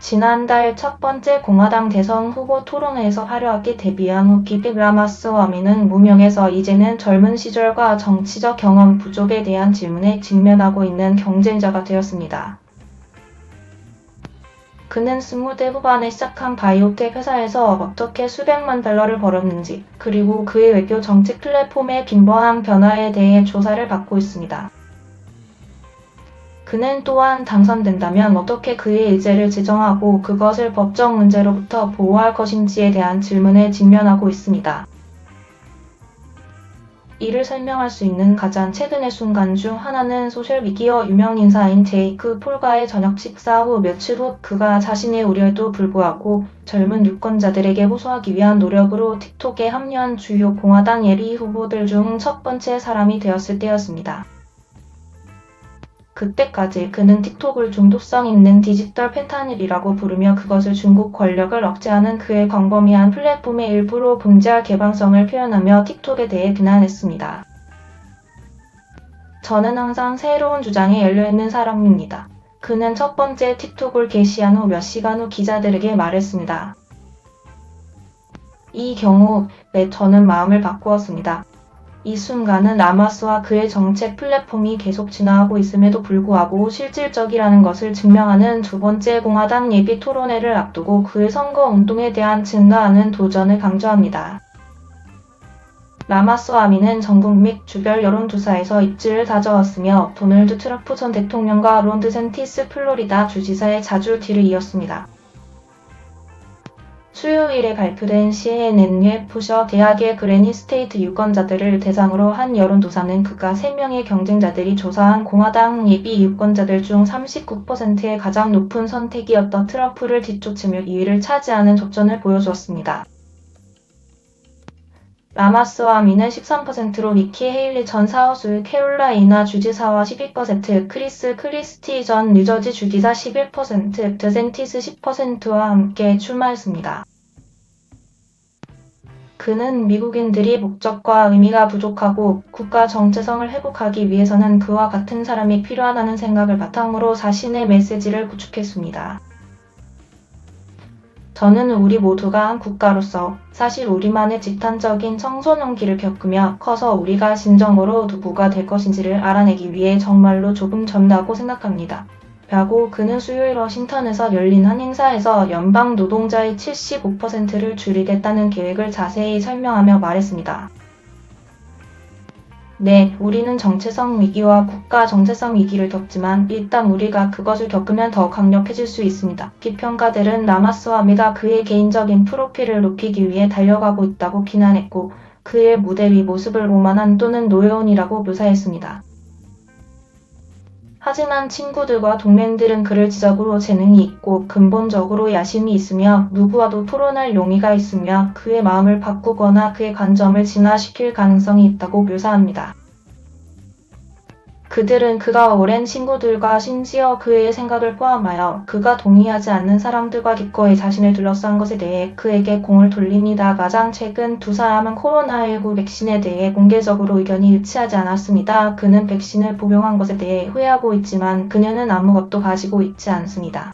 지난달 첫 번째 공화당 대선 후보 토론회에서 화려하게 데뷔한 후 비빅 라마스와미는 무명에서 이제는 젊은 시절과 정치적 경험 부족에 대한 질문에 직면하고 있는 경쟁자가 되었습니다. 그는 20대 후반에 시작한 바이오텍 회사에서 어떻게 수백만 달러를 벌었는지, 그리고 그의 외교 정책 플랫폼의 빈번한 변화에 대해 조사를 받고 있습니다. 그는 또한 당선된다면 어떻게 그의 의제를 제정하고 그것을 법적 문제로부터 보호할 것인지에 대한 질문에 직면하고 있습니다. 이를 설명할 수 있는 가장 최근의 순간 중 하나는 소셜미디어 유명 인사인 제이크 폴과의 저녁 식사 후 며칠 후 그가 자신의 우려에도 불구하고 젊은 유권자들에게 호소하기 위한 노력으로 틱톡에 합류한 주요 공화당 예비 후보들 중 첫 번째 사람이 되었을 때였습니다. 그때까지 그는 틱톡을 중독성 있는 디지털 펜타닐이라고 부르며 그것을 중국 권력을 억제하는 그의 광범위한 플랫폼의 일부로 봉제할 개방성을 표현하며 틱톡에 대해 비난했습니다. 저는 항상 새로운 주장에 열려있는 사람입니다. 그는 첫 번째 틱톡을 게시한 후 몇 시간 후 기자들에게 말했습니다. 이 경우에 저는 마음을 바꾸었습니다. 이 순간은 라마스와 그의 정책 플랫폼이 계속 진화하고 있음에도 불구하고 실질적이라는 것을 증명하는 두 번째 공화당 예비 토론회를 앞두고 그의 선거 운동에 대한 증가하는 도전을 강조합니다. 라마스와미는 전국 및 주별 여론조사에서 입지를 다져왔으며 도널드 트럼프 전 대통령과 론 드샌티스 플로리다 주지사의 자주 뒤를 이었습니다. 수요일에 발표된 CNN 푸셔 대학의 그래니 스테이트 유권자들을 대상으로 한 여론조사는 그가 3명의 경쟁자들이 조사한 공화당 예비 유권자들 중 39%의 가장 높은 선택이었던 트럼프를 뒤쫓으며 2위를 차지하는 접전을 보여주었습니다. 라마스와미는 13%로 니키 헤일리 전 사우스 캐롤라이나 주지사와 12%, 크리스 크리스티 전 뉴저지 주지사 11%, 드샌티스 10%와 함께 출마했습니다. 그는 미국인들이 목적과 의미가 부족하고 국가 정체성을 회복하기 위해서는 그와 같은 사람이 필요하다는 생각을 바탕으로 자신의 메시지를 구축했습니다. 저는 우리 모두가 한 국가로서 사실 우리만의 집단적인 청소년기를 겪으며 커서 우리가 진정으로 누구가 될 것인지를 알아내기 위해 정말로 조금 젊다고 생각합니다. 라고 그는 수요일 워싱턴에서 열린 한 행사에서 연방 노동자의 75%를 줄이겠다는 계획을 자세히 설명하며 말했습니다. 네, 우리는 정체성 위기와 국가 정체성 위기를 겪지만 일단 우리가 그것을 겪으면 더 강력해질 수 있습니다. 비평가들은 라마스와미가 그의 개인적인 프로필을 높이기 위해 달려가고 있다고 비난했고 그의 무대 위 모습을 오만한 또는 노여운이라고 묘사했습니다. 하지만 친구들과 동맹들은 그를 지적으로 재능이 있고 근본적으로 야심이 있으며 누구와도 토론할 용의가 있으며 그의 마음을 바꾸거나 그의 관점을 진화시킬 가능성이 있다고 묘사합니다. 그들은 그가 오랜 친구들과 심지어 그의 생각을 포함하여 그가 동의하지 않는 사람들과 기꺼이 자신을 둘러싼 것에 대해 그에게 공을 돌립니다. 가장 최근 두 사람은 코로나19 백신에 대해 공개적으로 의견이 일치하지 않았습니다. 그는 백신을 복용한 것에 대해 후회하고 있지만 그녀는 아무것도 가지고 있지 않습니다.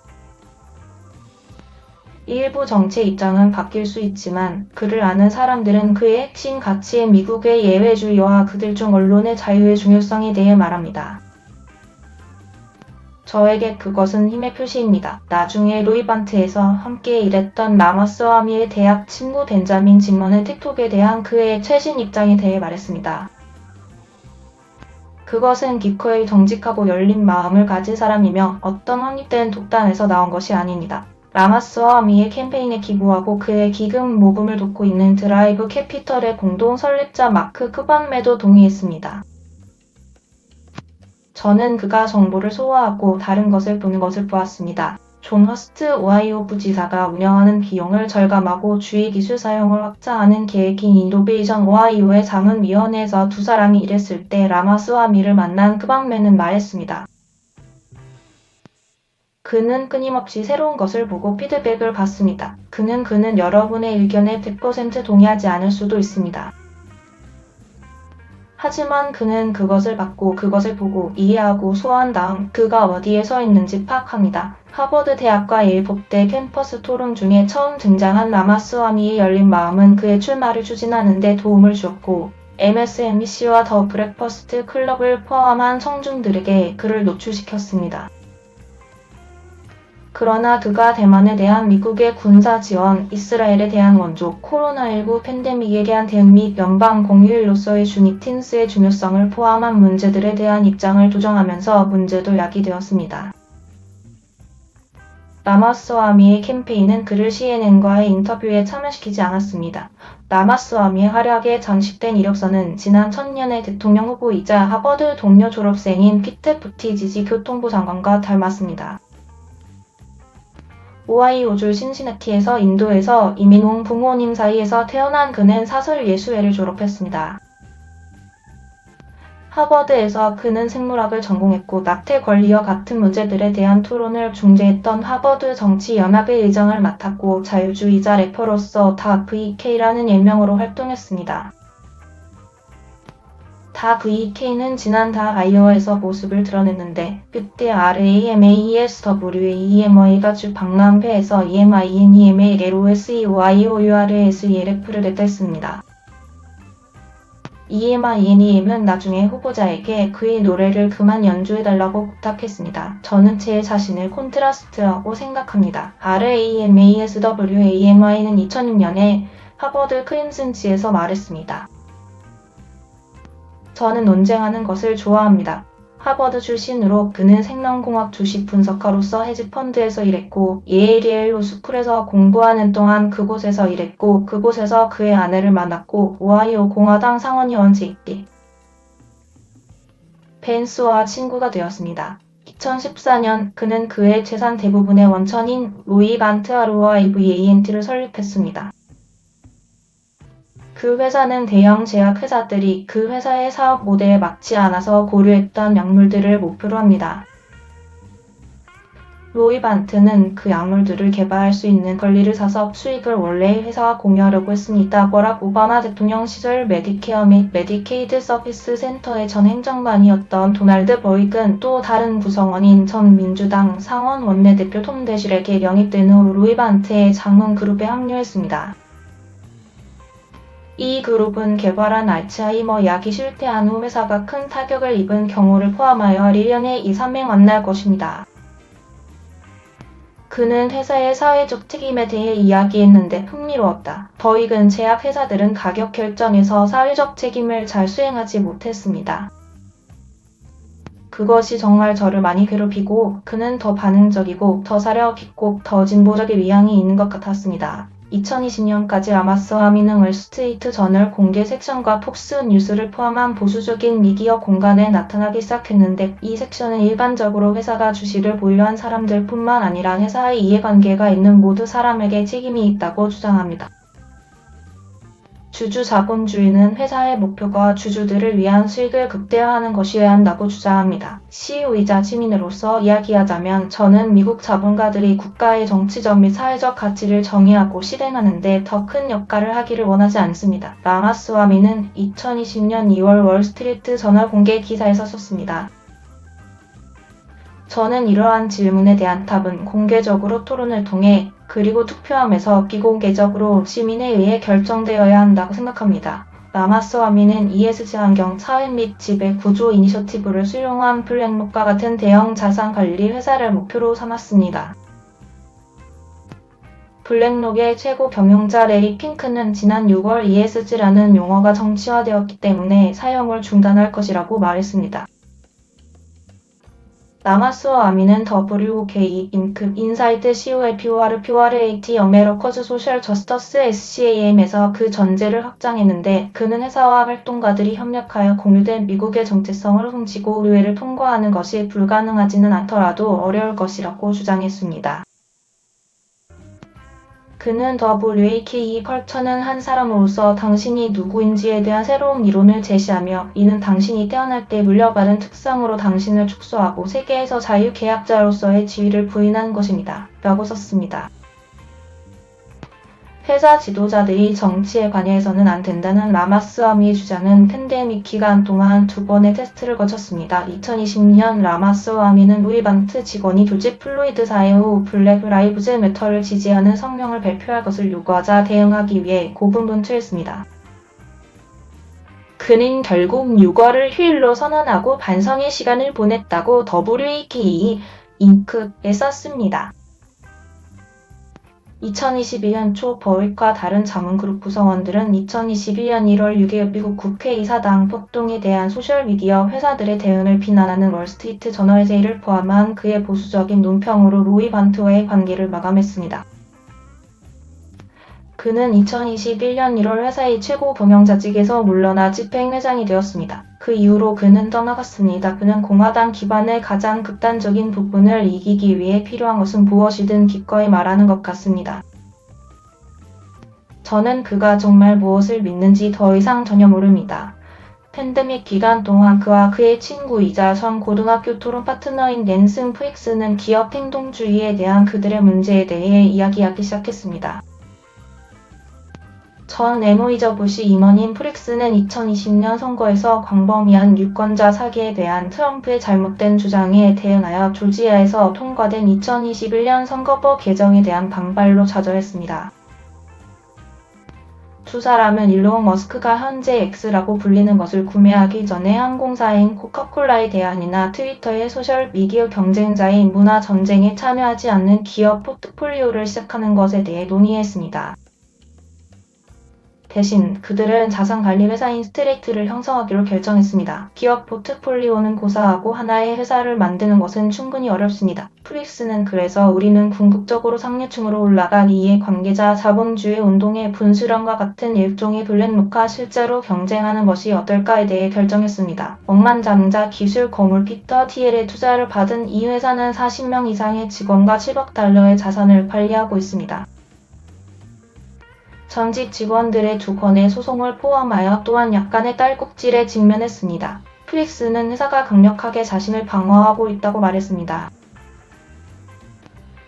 일부 정치 입장은 바뀔 수 있지만 그를 아는 사람들은 그의 핵심 가치인 미국의 예외주의와 그들 중 언론의 자유의 중요성에 대해 말합니다. 저에게 그것은 힘의 표시입니다. 나중에 루이반트에서 함께 일했던 라마스와미의 대학 친구 벤자민 짐먼은 틱톡에 대한 그의 최신 입장에 대해 말했습니다. 그것은 기꺼이 정직하고 열린 마음을 가진 사람이며 어떤 확립된 독단에서 나온 것이 아닙니다. 라마스와미의 캠페인에 기부하고 그의 기금 모금을 돕고 있는 드라이브 캐피털의 공동 설립자 마크 크밤메도 동의했습니다. 저는 그가 정보를 소화하고 다른 것을 보는 것을 보았습니다. 존 허스트 오하이오 부지사가 운영하는 비용을 절감하고 주의 기술 사용을 확장하는 계획인 인노베이션 오하이오의 자문위원회에서 두 사람이 일했을 때 라마스와미를 만난 크밤메는 말했습니다. 그는 끊임없이 새로운 것을 보고 피드백을 받습니다. 그는 여러분의 의견에 100% 동의하지 않을 수도 있습니다. 하지만 그는 그것을 받고 그것을 보고 이해하고 소화한 다음 그가 어디에 서 있는지 파악합니다. 하버드 대학과 예일 법대 캠퍼스 토론 중에 처음 등장한 라마스와미의 열린 마음은 그의 출마를 추진하는 데 도움을 주었고 MSNBC와 더 브렉퍼스트 클럽을 포함한 청중들에게 그를 노출시켰습니다. 그러나 그가 대만에 대한 미국의 군사 지원, 이스라엘에 대한 원조, 코로나19 팬데믹에 대한 대응 및 연방 공휴일로서의 주니틴스의 중요성을 포함한 문제들에 대한 입장을 조정하면서 문제도 야기되었습니다. 라마스와미의 캠페인은 그를 CNN과의 인터뷰에 참여시키지 않았습니다. 라마스와미의 활약에 장식된 이력서는 지난 2000년의 대통령 후보이자 하버드 동료 졸업생인 피트 부티지지 교통부 장관과 닮았습니다. 오하이오주 신시내티에서 인도에서 이민 온 부모님 사이에서 태어난 그는 사설예수회를 졸업했습니다. 하버드에서 그는 생물학을 전공했고 낙태 권리와 같은 문제들에 대한 토론을 중재했던 하버드 정치연합의 의장을 맡았고 자유주의자 래퍼로서 다 VK라는 일명으로 활동했습니다. 다 VK는 지난 다 아이오와에서 모습을 드러냈는데 그때 RAMAESWAEMA가 주 박람회에서 EMINEMALOSEOIOURSELF를 했습니다. EMINEM은 나중에 후보자에게 그의 노래를 그만 연주해달라고 부탁했습니다. 저는 제 자신을 콘트라스트라고 생각합니다. RAMASWAEMI는 2006년에 하버드 크림슨지에서 말했습니다. 저는 논쟁하는 것을 좋아합니다. 하버드 출신으로 그는 생명공학 주식 분석가로서 헤지펀드에서 일했고 예일 로스쿨에서 공부하는 동안 그곳에서 일했고 그곳에서 그의 아내를 만났고 오하이오 공화당 상원의원 제이디 펜스와 친구가 되었습니다. 2014년 그는 그의 재산 대부분의 원천인 로이 반트 하로와 EVANT를 설립했습니다. 그 회사는 대형 제약회사들이 그 회사의 사업 모델에 맞지 않아서 고려했던 약물들을 목표로 합니다. 로이 반트는 그 약물들을 개발할 수 있는 권리를 사서 수익을 원래의 회사와 공유하려고 했습니다. 버락 오바마 대통령 시절 메디케어 및 메디케이드 서비스 센터의 전 행정관이었던 도널드 버익은 또 다른 구성원인 전 민주당 상원 원내대표 톰 대실에게 영입된 후 로이 반트의 장문 그룹에 합류했습니다. 이 그룹은 개발한 알츠하이머 약이 실패한 후 회사가 큰 타격을 입은 경우를 포함하여 1년에 2~3회 만날 것입니다. 그는 회사의 사회적 책임에 대해 이야기했는데 흥미로웠다. 버익은 제약회사들은 가격 결정에서 사회적 책임을 잘 수행하지 못했습니다. 그것이 정말 저를 많이 괴롭히고 그는 더 반응적이고 더 사려 깊고 더 진보적인 위향이 있는 것 같았습니다. 2020년까지 라마스와미는 월스트리트 저널 공개 섹션과 폭스 뉴스를 포함한 보수적인 미디어 공간에 나타나기 시작했는데 이 섹션은 일반적으로 회사가 주식을 보유한 사람들뿐만 아니라 회사의 이해관계가 있는 모든 사람에게 책임이 있다고 주장합니다. 주주 자본주의는 회사의 목표가 주주들을 위한 수익을 극대화하는 것이어야 한다고 주장합니다. CEO이자 시민으로서 이야기하자면 저는 미국 자본가들이 국가의 정치적 및 사회적 가치를 정의하고 실행하는 데 더 큰 역할을 하기를 원하지 않습니다. 라마스와미는 2020년 2월 월스트리트 저널 공개 기사에서 썼습니다. 저는 이러한 질문에 대한 답은 공개적으로 토론을 통해 그리고 투표함에서 비공개적으로 시민에 의해 결정되어야 한다고 생각합니다. 라마스와미는 ESG 환경, 사회 및 지배 구조 이니셔티브를 수용한 블랙록과 같은 대형 자산 관리 회사를 목표로 삼았습니다. 블랙록의 최고 경영자 레리 핑크는 지난 6월 ESG라는 용어가 정치화되었기 때문에 사용을 중단할 것이라고 말했습니다. 라마스와미는 WOK, 인크, 인사이트, COLPOR, PORAT, 어메리커즈 소셜 저스터스 SCAM에서 그 전제를 확장했는데 그는 회사와 활동가들이 협력하여 공유된 미국의 정체성을 훔치고 의회를 통과하는 것이 불가능하지는 않더라도 어려울 것이라고 주장했습니다. 그는 WAKE 컬처는 한 사람으로서 당신이 누구인지에 대한 새로운 이론을 제시하며 이는 당신이 태어날 때 물려받은 특성으로 당신을 축소하고 세계에서 자유계약자로서의 지위를 부인한 것입니다. 라고 썼습니다. 회사 지도자들이 정치에 관여해서는 안 된다는 라마스와미의 주장은 팬데믹 기간 동안 2번의 테스트를 거쳤습니다. 2020년 라마스와미는 루이반트 직원이 조지 플로이드 사해 후 블랙 라이브즈 매터를 지지하는 성명을 발표할 것을 요구하자 대응하기 위해 고분분투했습니다. 그는 결국 유거를 휴일로 선언하고 반성의 시간을 보냈다고 WEKE 잉크에 썼습니다. 2021년 초 버윅과 다른 자문그룹 구성원들은 2021년 1월 6일 미국 국회의사당 폭동에 대한 소셜미디어 회사들의 대응을 비난하는 월스트리트 저널 제이를 포함한 그의 보수적인 논평으로 로이 반트와의 관계를 마감했습니다. 그는 2021년 1월 회사의 최고 경영자직에서 물러나 집행회장이 되었습니다. 그 이후로 그는 떠나갔습니다. 그는 공화당 기반의 가장 극단적인 부분을 이기기 위해 필요한 것은 무엇이든 기꺼이 말하는 것 같습니다. 저는 그가 정말 무엇을 믿는지 더 이상 전혀 모릅니다. 팬데믹 기간 동안 그와 그의 친구이자 전 고등학교 토론 파트너인 낸슨 프릭스는 기업 행동주의에 대한 그들의 문제에 대해 이야기하기 시작했습니다. 전 에노이저 부시 임원인 프릭스는 2020년 선거에서 광범위한 유권자 사기에 대한 트럼프의 잘못된 주장에 대응하여 조지아에서 통과된 2021년 선거법 개정에 대한 반발로 좌절했습니다. 두 사람은 일론 머스크가 현재 X라고 불리는 것을 구매하기 전에 항공사인 코카콜라의 대안이나 트위터의 소셜미디어 경쟁자인 문화전쟁에 참여하지 않는 기업 포트폴리오를 시작하는 것에 대해 논의했습니다. 대신 그들은 자산관리 회사인 스트레이트를 형성하기로 결정했습니다. 기업 포트폴리오는 고사하고 하나의 회사를 만드는 것은 충분히 어렵습니다. 프릭스는 그래서 우리는 궁극적으로 상류층으로 올라간 이해 관계자 자본주의 운동의 분수령과 같은 일종의 블랙록과 실제로 경쟁하는 것이 어떨까에 대해 결정했습니다. 억만장자 기술 거물 피터 티엘의 투자를 받은 이 회사는 40명 이상의 직원과 7억 달러의 자산을 관리하고 있습니다. 전직 직원들의 2건의 소송을 포함하여 또한 약간의 딸꾹질에 직면했습니다. 프릭스는 회사가 강력하게 자신을 방어하고 있다고 말했습니다.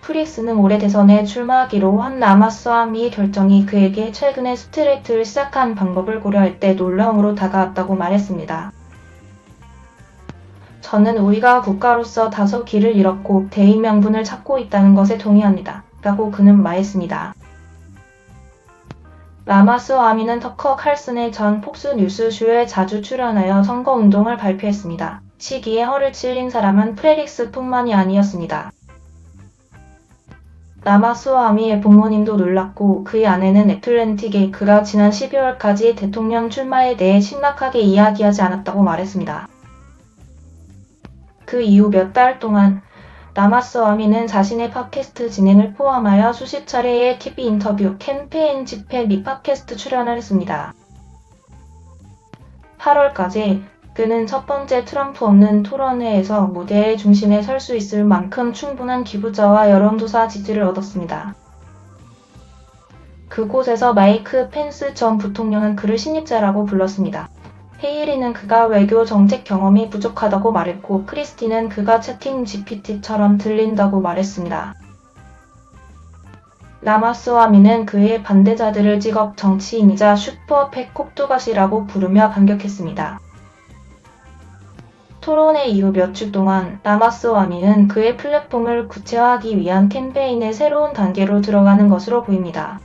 프릭스는 올해 대선에 출마하기로 한 라마스와미의 결정이 그에게 최근에 스트레이트를 시작한 방법을 고려할 때 놀라움으로 다가왔다고 말했습니다. 저는 우리가 국가로서 다소 길을 잃었고 대의 명분을 찾고 있다는 것에 동의합니다. 라고 그는 말했습니다. 라마스와미는 터커 칼슨의 전 폭스 뉴스 쇼에 자주 출연하여 선거운동을 발표했습니다. 시기에 허를 찔린 사람은 프레릭스뿐만이 아니었습니다. 라마스와미의 부모님도 놀랐고 그의 아내는 애틀랜틱에 그가 지난 12월까지 대통령 출마에 대해 심각하게 이야기하지 않았다고 말했습니다. 그 이후 몇 달 동안 라마스와미는 자신의 팟캐스트 진행을 포함하여 수십 차례의 TV 인터뷰, 캠페인 집회 및 팟캐스트 출연을 했습니다. 8월까지 그는 첫 번째 트럼프 없는 토론회에서 무대의 중심에 설 수 있을 만큼 충분한 기부자와 여론조사 지지를 얻었습니다. 그곳에서 마이크 펜스 전 부통령은 그를 신입자라고 불렀습니다. 헤일리는 그가 외교 정책 경험이 부족하다고 말했고 크리스티는 그가 채팅 GPT처럼 들린다고 말했습니다. 라마스와미는 그의 반대자들을 직업 정치인이자 슈퍼 팩콕두갓이라고 부르며 반격했습니다. 토론회 이후 몇 주 동안 라마스와미는 그의 플랫폼을 구체화하기 위한 캠페인의 새로운 단계로 들어가는 것으로 보입니다.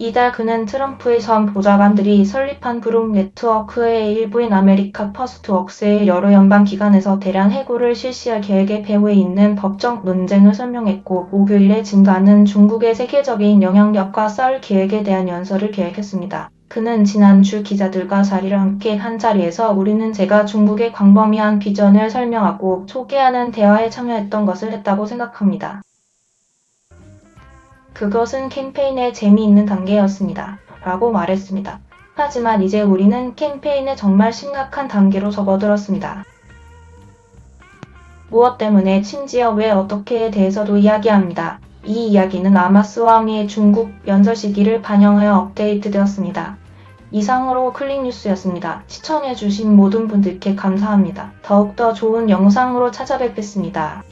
이달 그는 트럼프의 전 보좌관들이 설립한 그룹 네트워크의 일부인 아메리카 퍼스트웍스의 여러 연방기관에서 대량 해고를 실시할 계획의 배후에 있는 법적 논쟁을 설명했고 목요일에 증가하는 중국의 세계적인 영향력과 싸울 계획에 대한 연설을 계획했습니다. 그는 지난주 기자들과 자리를 함께 한 자리에서 우리는 제가 중국의 광범위한 비전을 설명하고 소개하는 대화에 참여했던 것을 했다고 생각합니다. 그것은 캠페인의 재미있는 단계였습니다. 라고 말했습니다. 하지만 이제 우리는 캠페인의 정말 심각한 단계로 접어들었습니다. 무엇 때문에 심지어 왜 어떻게에 대해서도 이야기합니다. 이 이야기는 라마스와미의 중국 연설 시기를 반영하여 업데이트되었습니다. 이상으로 클릭뉴스였습니다. 시청해주신 모든 분들께 감사합니다. 더욱더 좋은 영상으로 찾아뵙겠습니다.